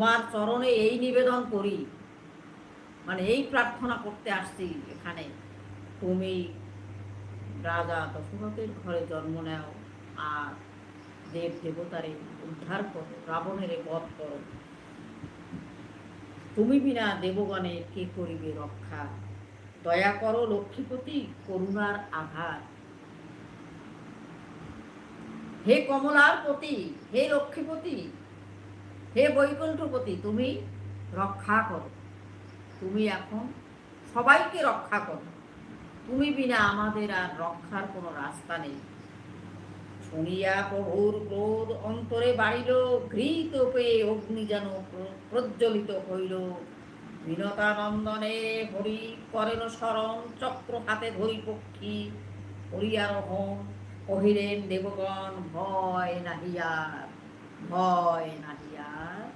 তোমার চরণে এই নিবেদন করি, মানে এই প্রার্থনা করতে আসছি এখানে, তুমি রাজা দশরথের ঘরে জন্ম নেও আর দেব দেবতারে উদ্ধার করো, রাবণের বধ করো। তুমি বিনা দেবগণে কে করিবে রক্ষা? দয়া করো লক্ষ্মীপতি, করুণার আধার। হে কমলার পতি, হে লক্ষ্মীপতি, হে বৈকুণ্ঠপতি, তুমি রক্ষা করো। তুমি এখন সবাইকে রক্ষা করো। তুমি বিনা আমাদের আর রক্ষার কোনো রাস্তা নেই। শুনিয়া প্রভুর ক্রোধ অন্তরে বাড়িল, ঘৃত পেয়ে অগ্নি যেন প্রজ্বলিত হইল। বিনতানন্দনে হরি করেন স্মরণ, চক্র হাতে ধরি পক্ষী হরিয়ারোহণ। কহিলেন দেবগণ ভয় নাহিয়ার, ভয় নাহিয়ার।